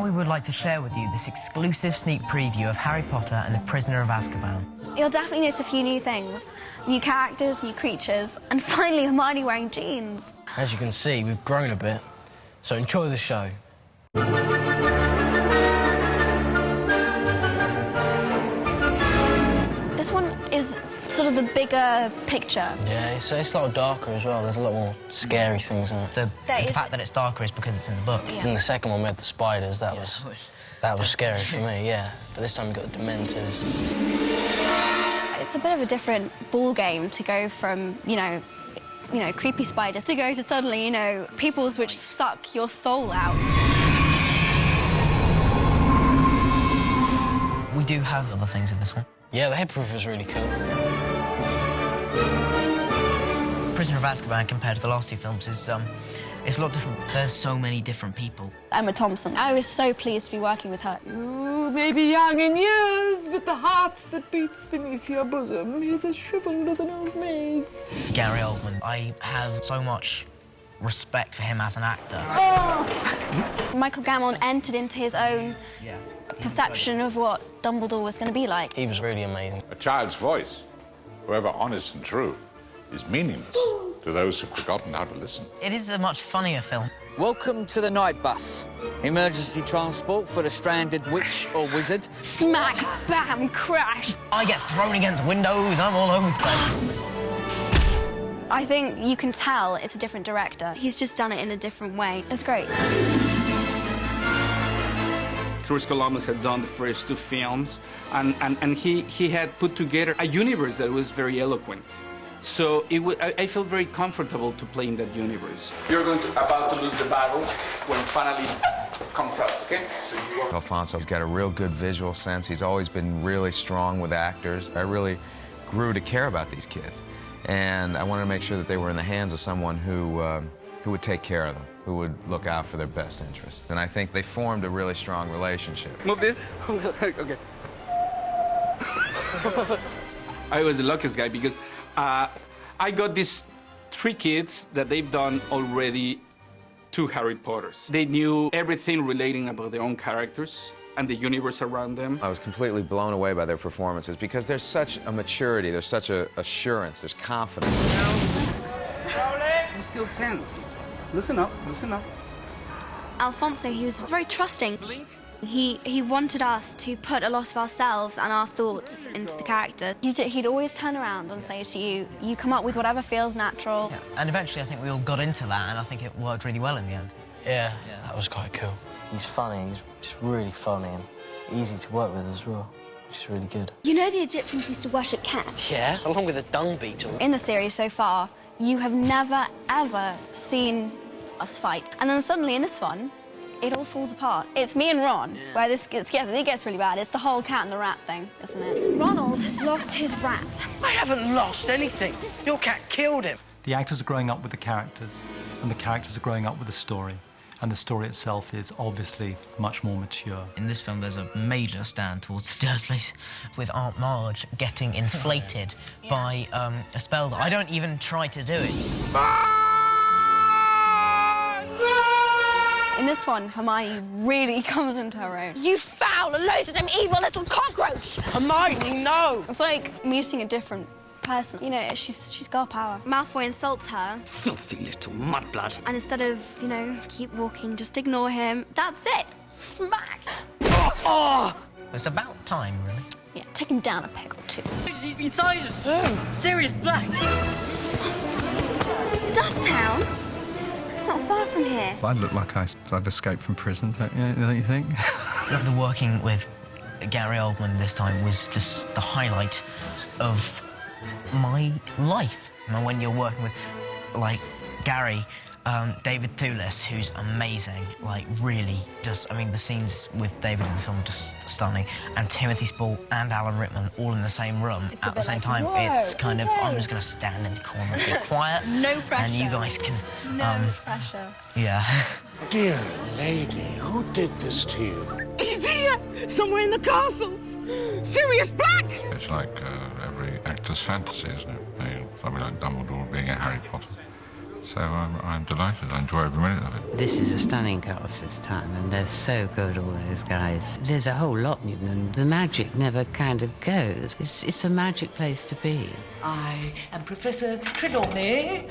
Now we would like to share with you this exclusive sneak preview of Harry Potter and the Prisoner of Azkaban. You'll definitely notice a few new things. New characters, new creatures, and finally Hermione wearing jeans. As you can see, we've grown a bit, so enjoy the show. This one is sort of the bigger picture. Yeah, it's a lot darker as well. There's a lot more scary things in it. The fact that it's darker is because it's in the book. Yeah. In the second one, we had the spiders. That was scary for me, yeah. But this time we got the Dementors. It's a bit of a different ball game to go from, you know, creepy spiders to go to suddenly, peoples which suck your soul out. We do have other things in this one. Yeah, the headproof is really cool. Prisoner of Azkaban, compared to the last two films, is it's a lot different. There's so many different people. Emma Thompson. I was so pleased to be working with her. You may be young in years, but the heart that beats beneath your bosom is as shriveled as an old maid's. Gary Oldman. I have so much respect for him as an actor. Oh! Michael Gambon entered into his own perception of what Dumbledore was going to be like. He was really amazing. A child's voice, however honest and true, is meaningless to those who've forgotten how to listen. It is a much funnier film. Welcome to the night bus. Emergency transport for the stranded witch or wizard. Smack, bam, crash. I get thrown against windows, I'm all over the place. I think you can tell it's a different director. He's just done it in a different way. It's great. Chris Columbus had done the first two films, and he had put together a universe that was very eloquent. So I felt very comfortable to play in that universe. You're about to lose the battle when finally comes out, okay? So Alfonso's got a real good visual sense. He's always been really strong with actors. I really grew to care about these kids, and I wanted to make sure that they were in the hands of someone who would take care of them, who would look out for their best interests. And I think they formed a really strong relationship. Move this. Okay. I was the luckiest guy because I got these 3 kids that they've done already 2 Harry Potters. They knew everything relating about their own characters and the universe around them. I was completely blown away by their performances because there's such a maturity, there's such a assurance, there's confidence. I'm still tense. Listen up, listen up. Alfonso, he was very trusting. Blink. He wanted us to put a lot of ourselves and our thoughts into the character. He'd always turn around and say to you, you come up with whatever feels natural. Yeah. And eventually I think we all got into that, and I think it worked really well in the end. Yeah, that was quite cool. He's funny, he's just really funny and easy to work with as well, which is really good. You know the Egyptians used to worship cats? Yeah, along with a dung beetle. In the series so far, you have never, ever seen us fight. And then suddenly in this one, it all falls apart. It's me and Ron, where it gets really bad. It's the whole cat and the rat thing, isn't it? Ronald has lost his rat. I haven't lost anything. Your cat killed him. The actors are growing up with the characters, and the characters are growing up with the story. And the story itself is obviously much more mature. In this film, there's a major stand towards the Dursleys, with Aunt Marge getting inflated by a spell that I don't even try to do it. In this one, Hermione really comes into her own. You foul, loathsome, evil little cockroach! Hermione, no! It's like meeting a different person. You know, she's got power. Malfoy insults her. Filthy little mudblood. And instead of, keep walking, just ignore him. That's it. Smack! Oh! It's about time, really. Yeah, take him down a peg or 2. He's inside us. Sirius Black. Dufftown? It's not far from here. I look like I've escaped from prison, don't you think? The working with Gary Oldman this time was just the highlight of my life. And when you're working with, like, Gary, David Thewlis, who's amazing, like, really just, the scenes with David in the film are just stunning, and Timothy Spall and Alan Rickman all in the same room at the same time. It's kind of, I'm just going to stand in the corner and be quiet. No pressure. And you guys can... No pressure. Yeah. Dear lady, who did this to you? He's here! Somewhere in the castle! Sirius Black! It's like every actor's fantasy, isn't it? Something like Dumbledore being a Harry Potter. So I'm delighted. I enjoy every minute of it. This is a stunning cast this time, and they're so good, all those guys. There's a whole lot in them. The magic never kind of goes. It's a magic place to be. I am Professor Trelawney.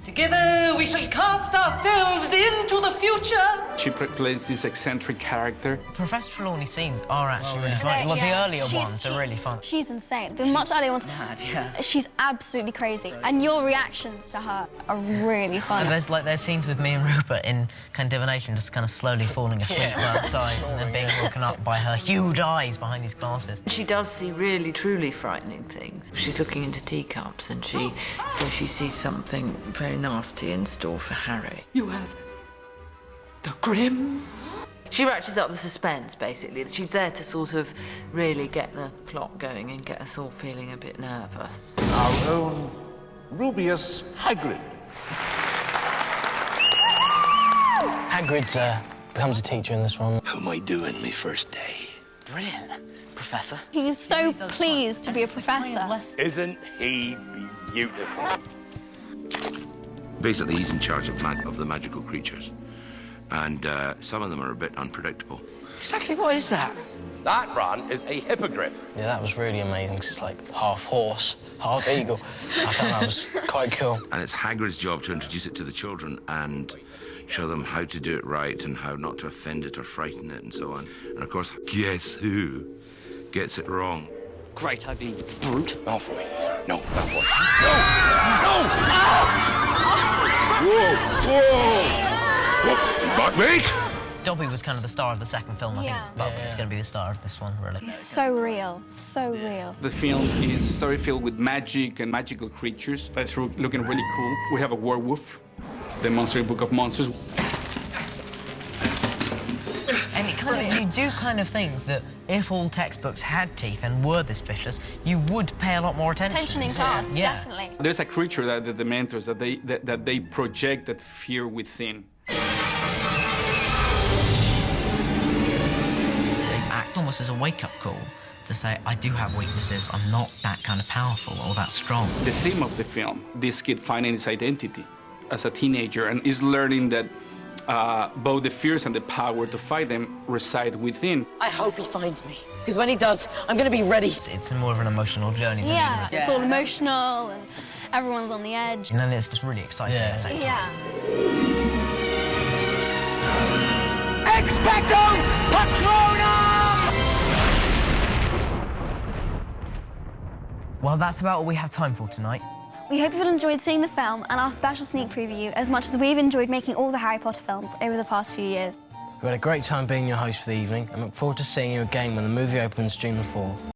Together we shall cast ourselves into the future. She plays this eccentric character. Professor Trelawney's scenes are actually really funny. Well, the earlier ones are really fun. She's insane. The much earlier ones, mad, yeah. She's absolutely crazy. And your reactions to her are really funny. And there's scenes with me and Rupert in kind of divination, just kind of slowly falling asleep outside and then being woken up by her huge eyes behind these glasses. She does see really, truly frightening things. She's looking into teacups and she sees something very nasty in store for Harry. You have the Grim. She ratchets up the suspense, basically. She's there to sort of really get the plot going and get us all feeling a bit nervous. Our own Rubius Hagrid. Hagrid becomes a teacher in this one. How am I doing my first day? Brilliant, Professor. He's so pleased to be a professor. Isn't he beautiful? Basically, he's in charge of the magical creatures. And some of them are a bit unpredictable. Exactly what is that? That, Ron, is a hippogriff. Yeah, that was really amazing, 'cause it's like half horse, half eagle. I thought that was quite cool. And it's Hagrid's job to introduce it to the children and show them how to do it right and how not to offend it or frighten it and so on. And of course, guess who gets it wrong? Great ugly brute. Malfoy. No, Malfoy. No! Whoa! Whoa! Not me! Dobby was kind of the star of the second film, I think. Yeah. But it's going to be the star of this one, really. He's so real, so real. The film is story-filled with magic and magical creatures. That's looking really cool. We have a werewolf, the Monster Book of Monsters. And you do kind of think that if all textbooks had teeth and were this vicious, you would pay a lot more attention. Attention in class, definitely. There's a creature that the Dementors that they project that fear within. They act almost as a wake-up call to say, I do have weaknesses, I'm not that kind of powerful or that strong. The theme of the film, this kid finding his identity as a teenager and is learning that both the fears and the power to fight them reside within. I hope he finds me, because when he does, I'm going to be ready. It's more of an emotional journey than Yeah, it's all emotional and everyone's on the edge. And then it's just really exciting at the same time. Yeah. Expecto Patronum! Well, that's about all we have time for tonight. We hope you've enjoyed seeing the film and our special sneak preview as much as we've enjoyed making all the Harry Potter films over the past few years. We had a great time being your host for the evening and look forward to seeing you again when the movie opens June the 4th.